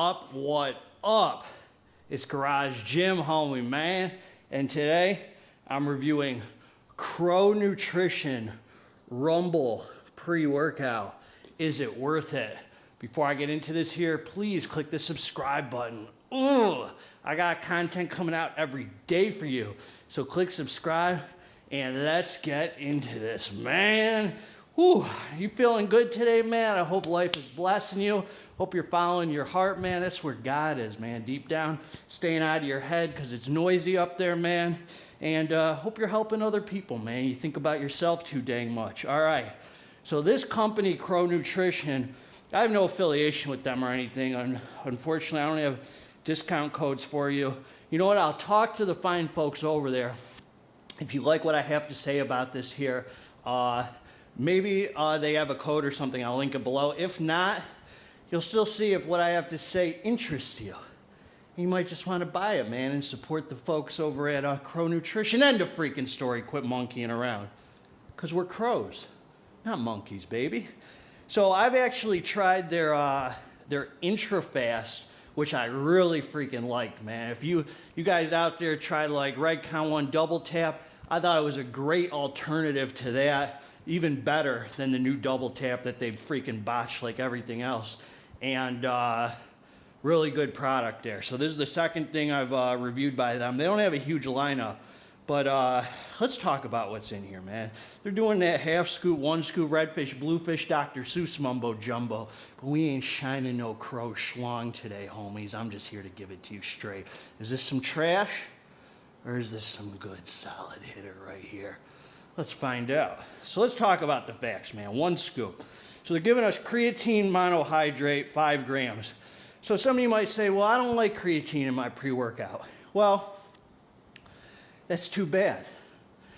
up? What up? It's Garage Gym Homie, man. And today I'm reviewing Crow Nutrition Rumble pre-workout. Is it worth it? Before I get into this here, please click the subscribe button. Ooh, I got content coming out every day for you. So click subscribe and let's get into this, man. Whew, you feeling good today, man? I hope life is blessing you. Hope you're following your heart, man. That's where God is, man. Deep down, staying out of your head because it's noisy up there, man. And hope you're helping other people, man. You think about yourself too dang much. All right. So this company, Crow Nutrition, I have no affiliation with them or anything. Unfortunately, I don't have discount codes for you. You know what? I'll talk to the fine folks over there. If you like what I have to say about this here, maybe they have a code or something. I'll link it below. If not, you'll still see if what I have to say interests you. You might just want to buy it, man, and support the folks over at Crow Nutrition. End of freaking story. Quit monkeying around. Because we're crows, not monkeys, baby. So I've actually tried their intra-fast, which I really freaking liked, man. If you guys out there tried like Red Count 1 double tap, I thought it was a great alternative to that. Even better than the new double tap that they've freaking botched like everything else. And really good product there. So this is the second thing I've reviewed by them. They don't have a huge lineup, but let's talk about what's in here, man. They're doing that half scoop, one scoop, redfish, bluefish, Dr. Seuss mumbo jumbo, but we ain't shining no crow schlong today, homies. I'm just here to give it to you straight. Is this some trash or is this some good solid hitter right here? Let's find out. So let's talk about the facts, man. One scoop. So they're giving us creatine monohydrate, 5 grams. So some of you might say, well, I don't like creatine in my pre-workout. Well, that's too bad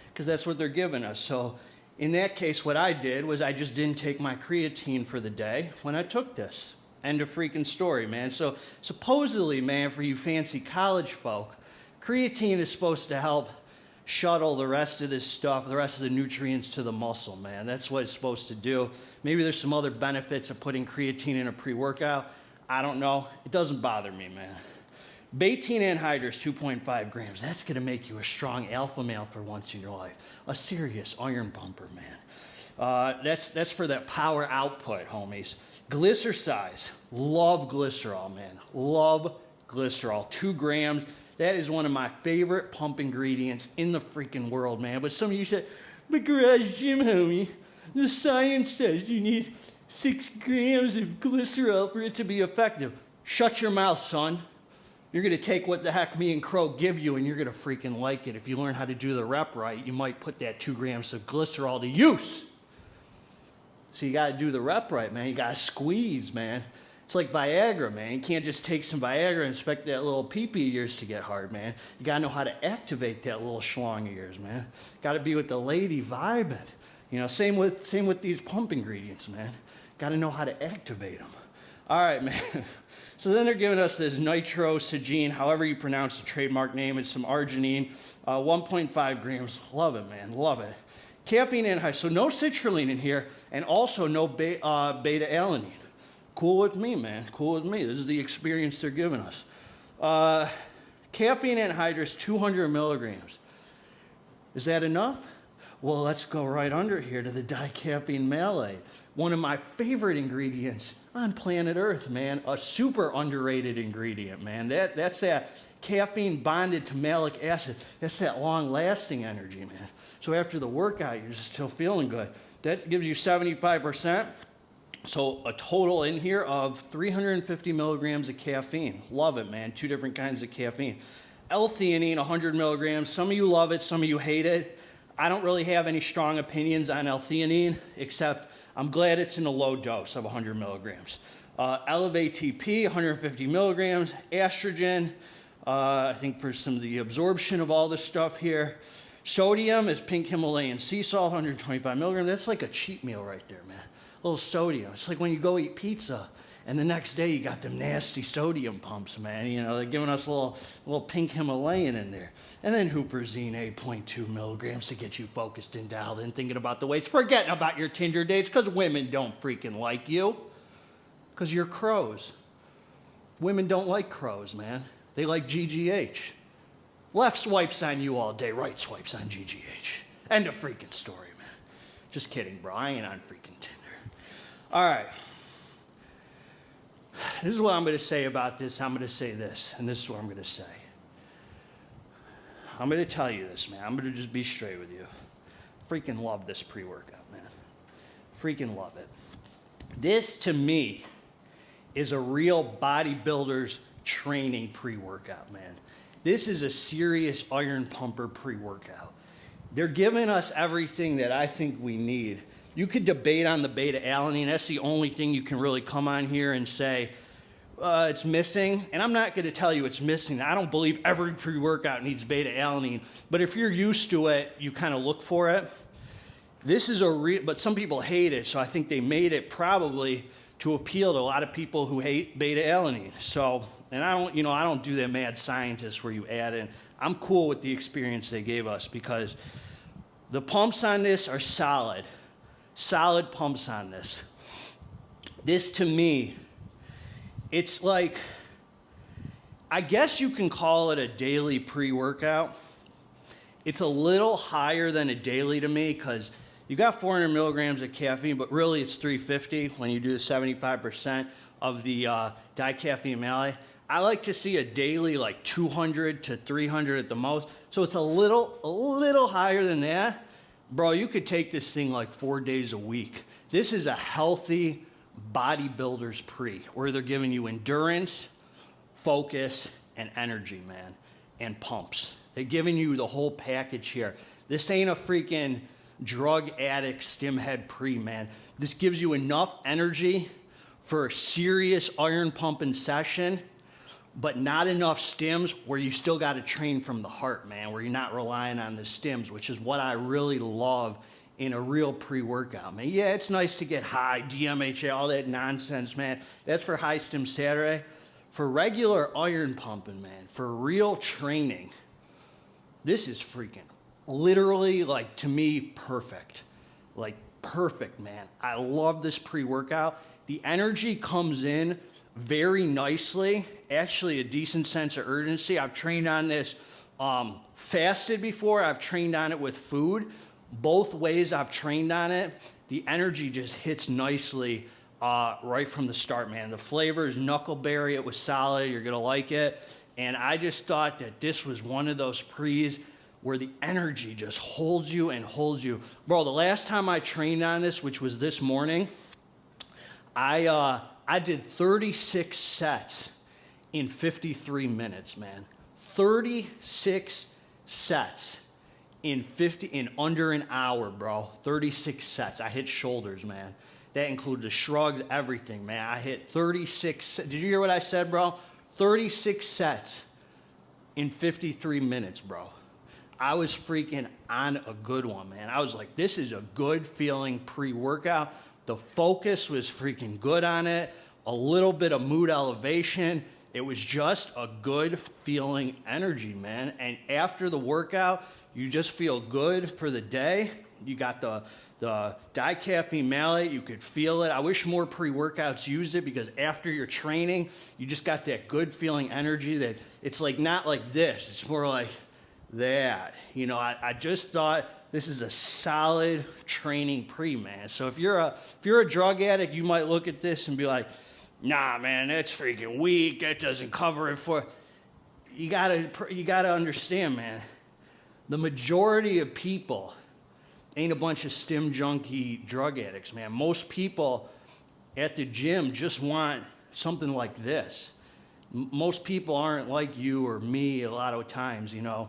because that's what they're giving us. So in that case, what I did was I just didn't take my creatine for the day when I took this. End of freaking story, man. So supposedly, man, for you fancy college folk, creatine is supposed to help shuttle the rest of this stuff, the rest of the nutrients to the muscle, man. That's what it's supposed to do. Maybe there's some other benefits of putting creatine in a pre-workout. I don't know. It doesn't bother me, man. Betaine anhydrous, 2.5 grams. That's going to make you a strong alpha male for once in your life. A serious iron pumper, man. That's for that power output, homies. Glycersize. Love glycerol, man. Love glycerol. 2 grams. That is one of my favorite pump ingredients in the freaking world, man. But some of you said, but Garage Gym Homie, the science says you need 6 grams of glycerol for it to be effective. Shut your mouth, son. You're going to take what the heck me and Crow give you, and you're going to freaking like it. If you learn how to do the rep right, you might put that 2 grams of glycerol to use. So you got to do the rep right, man. You got to squeeze, man. It's like Viagra, man. You can't just take some Viagra and expect that little pee-pee of yours to get hard, man. You got to know how to activate that little schlong of yours, man. Got to be with the lady vibing. You know, same with these pump ingredients, man. Got to know how to activate them. All right, man. So then they're giving us this nitrosagine, however you pronounce the trademark name. It's some arginine, 1.5 grams. Love it, man. Love it. Caffeine anhydrous. So no citrulline in here, and also no beta-alanine. Cool with me, man. Cool with me. This is the experience they're giving us. Caffeine anhydrous, 200 milligrams. Is that enough? Well, let's go right under here to the dicaffeine malate. One of my favorite ingredients on planet Earth, man. A super underrated ingredient, man. That's that caffeine bonded to malic acid. That's that long-lasting energy, man. So after the workout, you're still feeling good. That gives you 75%. So a total in here of 350 milligrams of caffeine. Love it, man. 2 different kinds of caffeine. L-theanine, 100 milligrams. Some of you love it, some of you hate it. I don't really have any strong opinions on L-theanine, except I'm glad it's in a low dose of 100 milligrams. Elevate TP, 150 milligrams. Estrogen, I think for some of the absorption of all this stuff here. Sodium is pink Himalayan sea salt, 125 milligrams. That's like a cheat meal right there, man. A little sodium. It's like when you go eat pizza and the next day you got them nasty sodium pumps, man. You know, they're giving us a little pink Himalayan in there. And then Huperzine, 8.2 milligrams to get you focused and dialed in, thinking about the weights, forgetting about your Tinder dates because women don't freaking like you because you're crows. Women don't like crows, man. They like GGH. Left swipes on you all day, right swipes on GGH. End of freaking story, man. Just kidding, bro. I ain't on freaking Tinder. All right. This is what I'm going to say about this. I'm going to say this, and this is what I'm going to say. I'm going to tell you this, man. I'm going to just be straight with you. Freaking love this pre-workout, man. Freaking love it. This, to me, is a real bodybuilder's training pre-workout, man. This is a serious iron pumper pre-workout. They're giving us everything that I think we need. You could debate on the beta-alanine. That's the only thing you can really come on here and say, it's missing. And I'm not going to tell you it's missing. I don't believe every pre-workout needs beta-alanine. But if you're used to it, you kind of look for it. This is but some people hate it, so I think they made it probably to appeal to a lot of people who hate beta-alanine. So, and I don't do that mad scientist where you add in. I'm cool with the experience they gave us because the pumps on this are solid. Solid pumps on this. This, to me, it's like, I guess you can call it a daily pre-workout. It's a little higher than a daily to me because you got 400 milligrams of caffeine, but really it's 350 when you do the 75% of the dicaffeine malate. I like to see a daily like 200 to 300 at the most. So it's a little higher than that. Bro, you could take this thing like 4 days a week. This is a healthy bodybuilder's pre, where they're giving you endurance, focus, and energy, man, and pumps. They're giving you the whole package here. This ain't a freaking drug addict stim head pre, man. This gives you enough energy for a serious iron pumping session, but not enough stims where you still got to train from the heart, man, where you're not relying on the stims, which is what I really love in a real pre-workout, man. Yeah, it's nice to get high, GMHA, all that nonsense, man. That's for high stim Saturday. For regular iron pumping, man, for real training, this is freaking literally, like, to me, perfect. Like, perfect, man. I love this pre-workout. The energy comes in very nicely. Actually, a decent sense of urgency. I've trained on this fasted before. I've trained on it with food. Both ways I've trained on it, the energy just hits nicely right from the start, man. The flavor is knuckleberry. It was solid. You're going to like it. And I just thought that this was one of those pre's where the energy just holds you and holds you. Bro, the last time I trained on this, which was this morning, I did 36 sets in 53 minutes, man. 36 sets in under an hour, bro. 36 sets. I hit shoulders, man. That includes the shrugs, everything, man. I hit 36. Did you hear what I said, bro? 36 sets in 53 minutes, bro. I was freaking on a good one, man. I was like, this is a good feeling pre-workout. The focus was freaking good on it. A little bit of mood elevation. It was just a good feeling energy, man. And after the workout, you just feel good for the day. You got the dicaffeine malate. You could feel it. I wish more pre-workouts used it because after your training, you just got that good feeling energy that it's like not like this. It's more like that. You know, I just thought this is a solid training pre, man. So if you're a drug addict, you might look at this and be like, nah, man, that's freaking weak. That doesn't cover it for. You gotta understand, man. The majority of people ain't a bunch of stim junkie drug addicts, man. Most people at the gym just want something like this. Most people aren't like you or me a lot of times, you know.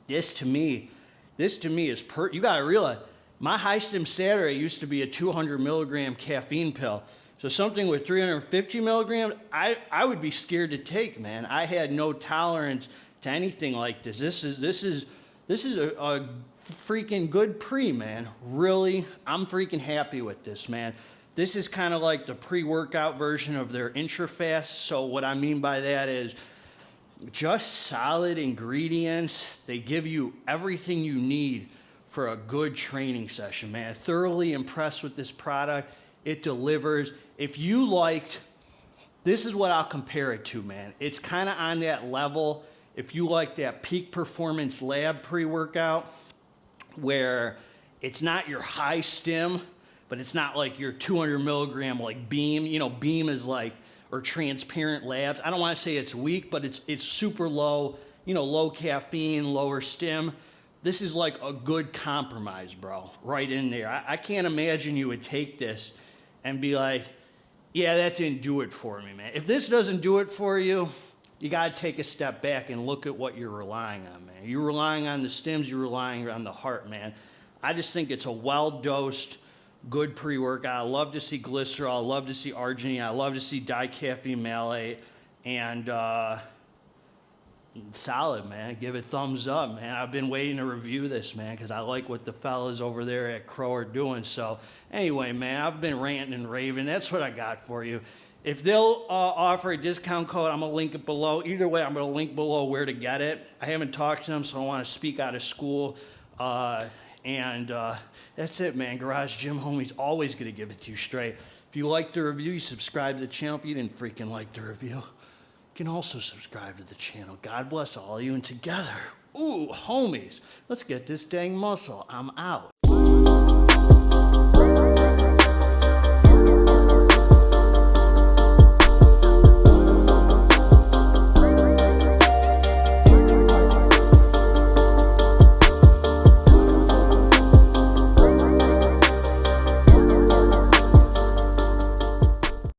This to me is you gotta realize, my high stim Saturday used to be a 200 milligram caffeine pill. So something with 350 milligrams, I would be scared to take, man. I had no tolerance to anything like this. This is a freaking good pre, man. Really, I'm freaking happy with this, man. This is kind of like the pre-workout version of their intra-fast. So what I mean by that is just solid ingredients. They give you everything you need for a good training session, man. Thoroughly impressed with this product. It delivers. If you liked This is what I'll compare it to, man. It's kind of on that level. If you like that peak performance lab pre-workout, where it's not your high stim, but it's not like your 200 milligram like Beam. You know, Beam is like, or transparent labs. I don't want to say it's weak, but it's super low, you know, low caffeine, lower stim. This is like a good compromise, bro, right in there. I can't imagine you would take this and be like, yeah, that didn't do it for me, man. If this doesn't do it for you, you got to take a step back and look at what you're relying on, man. You're relying on the stims, you're relying on the heart, man. I just think it's a well-dosed, good pre-workout. I love to see glycerol, I love to see arginine, I love to see dicaffeine malate, and solid, man. Give it thumbs up, man. I've been waiting to review this, man, because I like what the fellas over there at Crow are doing. So anyway, man, I've been ranting and raving. That's what I got for you. If they'll offer a discount code, I'm going to link it below. Either way, I'm going to link below where to get it. I haven't talked to them, so I want to speak out of school. And that's it, man. Garage Gym Homie's always going to give it to you straight. If you liked the review, you subscribe to the channel. If you didn't freaking like the review, you can also subscribe to the channel. God bless all of you, and together, ooh, homies, let's get this dang muscle. I'm out.